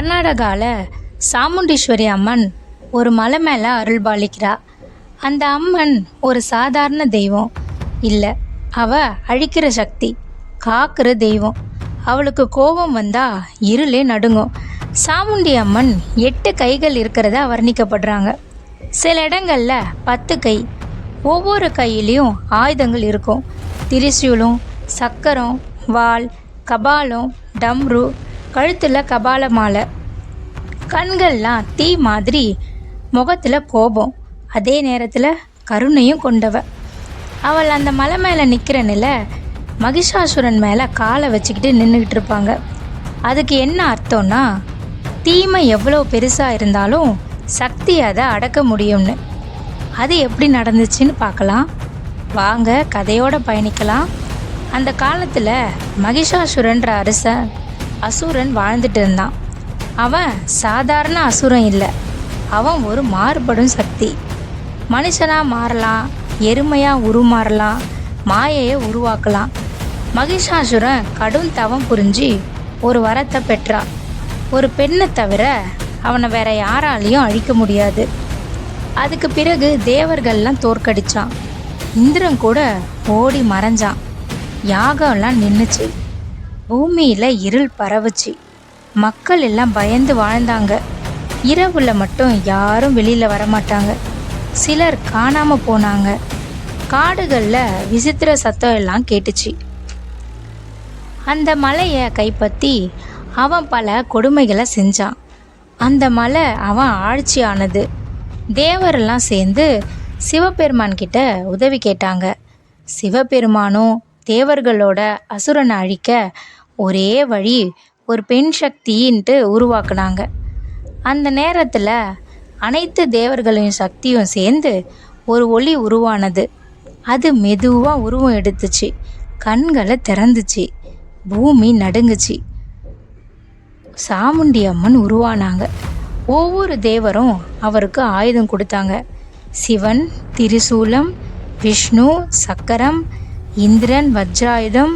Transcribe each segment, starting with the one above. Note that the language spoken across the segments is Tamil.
கர்நாடகாவில் சாமுண்டீஸ்வரி அம்மன் ஒரு மலை மேலே அருள்பாலிக்கிறா. அந்த அம்மன் ஒரு சாதாரண தெய்வம் இல்லை, அவ அழிக்கிற சக்தி, காக்கிற தெய்வம். அவளுக்கு கோபம் வந்தால் இருளே நடுங்கும். சாமுண்டி அம்மன் 8 கைகள் இருக்கிறதா வர்ணிக்கப்படுறாங்க. சில இடங்களில் 10 கை. ஒவ்வொரு கையிலையும் ஆயுதங்கள் இருக்கும். திரிசூலம், சக்கரம், வாள், கபாலம், டம்ரு, கழுத்தில் கபால மாலை. கண்கள்லாம் தீ மாதிரி, முகத்தில் கோபம், அதே நேரத்தில் கருணையும் கொண்டவ. அவள் அந்த மலை மேலே நிற்கிற நிலை மகிஷாசுரன் மேலே காலை வச்சுக்கிட்டு நின்றுக்கிட்டு இருப்பாங்க. அதுக்கு என்ன அர்த்தம்னா, தீமை எவ்வளோ பெருசாக இருந்தாலும் சக்தி அதை அடக்க முடியும்னு. அது எப்படி நடந்துச்சுன்னு பார்க்கலாம் வாங்க, கதையோடு பயணிக்கலாம். அந்த காலத்தில் மகிஷாசுரன்ற அசுரன் வாழ்ந்துட்டு இருந்தான். அவன் சாதாரண அசுரன் இல்லை, அவன் ஒரு மாறுபடும் சக்தி. மனுஷனாக மாறலாம், எருமையாக உருமாறலாம், மாயையை உருவாக்கலாம். மகிஷாசுரன் கடும் தவம் புரிஞ்சு ஒரு வரத்தை பெற்றான். ஒரு பெண்ணை தவிர அவனை வேற யாராலையும் அழிக்க முடியாது. அதுக்கு பிறகு தேவர்கள்லாம் தோற்கடிச்சான். இந்திரன் கூட ஓடி மறைஞ்சான். யாகம்லாம் நின்றுச்சு. பூமியில் இருள் பரவுச்சு. மக்கள் எல்லாம் பயந்து வாழ்ந்தாங்க. இரவுல மட்டும் யாரும் வெளியில் வரமாட்டாங்க. சிலர் காணாமல் போனாங்க. காடுகளில் விசித்திர சத்தம் எல்லாம் கேட்டுச்சு. அந்த மலையை கைப்பற்றி அவன் பல கொடுமைகளை செஞ்சான். அந்த மலை அவன் ஆட்சி ஆனது. தேவரெல்லாம் சேர்ந்து சிவபெருமான் கிட்ட உதவி கேட்டாங்க. சிவபெருமானும் தேவர்களோட அசுரனை அழிக்க ஒரே வழி ஒரு பெண் சக்தின்ட்டு உருவாக்குனாங்க. அந்த நேரத்தில் அனைத்து தேவர்களின் சக்தியும் சேர்ந்து ஒரு ஒளி உருவானது. அது மெதுவாக உருவம் எடுத்துச்சு. கண்களை திறந்துச்சு. பூமி நடுங்குச்சு. சாமுண்டி அம்மன் உருவானாங்க. ஒவ்வொரு தேவரும் அவருக்கு ஆயுதம் கொடுத்தாங்க. சிவன் திரிசூலம், விஷ்ணு சக்கரம், இந்திரன் வஜ்ராயுதம்,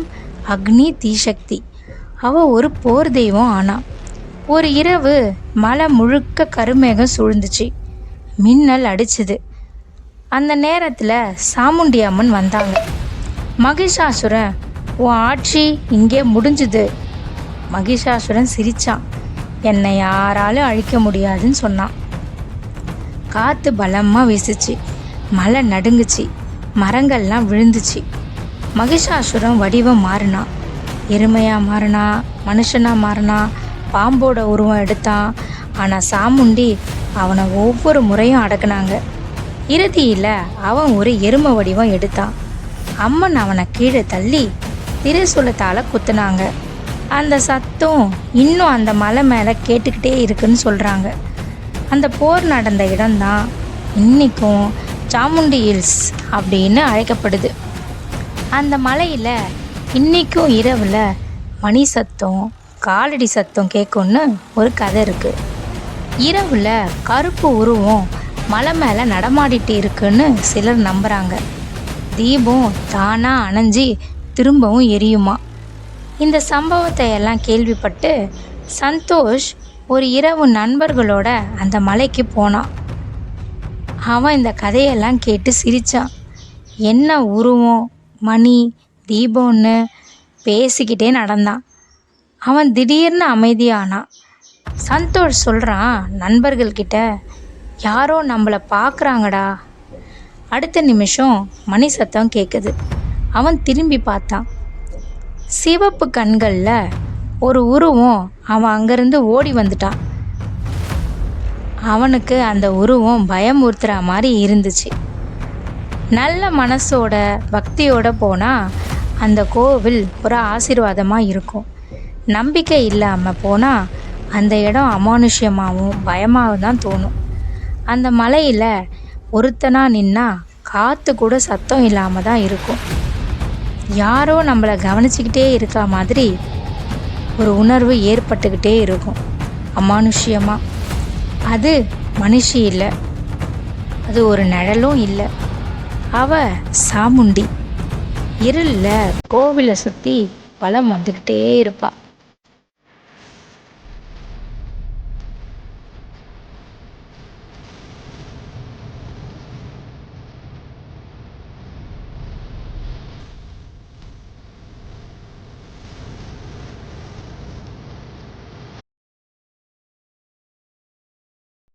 அக்னி தீசக்தி. அவ ஒரு போர் தெய்வம் ஆனா. ஒரு இரவு மலை முழுக்க கருமேகம் சூழ்ந்துச்சு. மின்னல் அடிச்சுது. அந்த நேரத்தில் சாமுண்டி அம்மன் வந்தாங்க. மகிஷாசுரன், உன் ஆட்சி இங்கே முடிஞ்சுது. மகிஷாசுரன் சிரிச்சான். என்னை யாராலும் அழிக்க முடியாதுன்னு சொன்னான். காற்று பலமாக வீசுச்சு. மலை நடுங்குச்சு. மரங்கள்லாம் விழுந்துச்சு. மகிஷாசுரன் வடிவம் மாறினான். எருமையாக மாறினா, மனுஷனாக மாறினா, பாம்போட உருவம் எடுத்தான். ஆனால் சாமுண்டி அவனை ஒவ்வொரு முறையும் அடக்குனாங்க. இறுதியில் அவன் ஒரு எருமை வடிவம் எடுத்தான். அம்மன் அவனை கீழே தள்ளி திரிசூலத்தால் குத்துனாங்க. அந்த சத்தம் இன்னும் அந்த மலை மேலே கேட்டுக்கிட்டே இருக்குன்னு சொல்கிறாங்க. அந்த போர் நடந்த இடம்தான் இன்றைக்கும் சாமுண்டி ஹில்ஸ் அப்படின்னு அழைக்கப்படுது. அந்த மலையில் இன்றைக்கும் இரவில் மணி சத்தம், காலடி சத்தம் கேட்கும்னு ஒரு கதை இருக்குது. இரவில் கருப்பு உருவம் மலை மேலே நடமாடிட்டு இருக்குன்னு சிலர் நம்புகிறாங்க. தீபம் தானாக அணைஞ்சி திரும்பவும் எரியுமா. இந்த சம்பவத்தை எல்லாம் கேள்விப்பட்டு சந்தோஷ் ஒரு இரவு நண்பர்களோட அந்த மலைக்கு போனான். அவன் இந்த கதையெல்லாம் கேட்டு சிரித்தான். என்ன உருவம், மணி, தீபம்னு பேசிக்கிட்டே நடந்தான். அவன் திடீர்னு அமைதியானான். சந்தோஷ் சொல்கிறான் நண்பர்கள்கிட்ட, யாரோ நம்மளை பார்க்குறாங்கடா. அடுத்த நிமிஷம் மணி சத்தம் கேட்குது. அவன் திரும்பி பார்த்தான். சிவப்பு கண்களில் ஒரு உருவம் அவன் அங்கேருந்து ஓடி வந்துட்டான். அவனுக்கு அந்த உருவம் பயமுறுத்துகிற மாதிரி இருந்துச்சு. நல்ல மனசோட பக்தியோட போனால் அந்த கோவில் ஒரு ஆசீர்வாதமாக இருக்கும். நம்பிக்கை இல்லாமல் போனால் அந்த இடம் அமானுஷ்யமாகவும் பயமாகவும் தான் தோணும். அந்த மலையில் ஒருத்தனாக நின்னா காற்று கூட சத்தம் இல்லாமல் தான் இருக்கும். யாரோ நம்மளை கவனிச்சுக்கிட்டே இருக்கா மாதிரி ஒரு உணர்வு ஏற்பட்டுக்கிட்டே இருக்கும். அமானுஷ்யமாக. அது மனுஷி இல்லை, அது ஒரு நிழலும் இல்லை. அவ சாமுண்டி. இருளில் கோவிலை சுற்றி வலம் வந்துக்கிட்டே இருப்பாள்.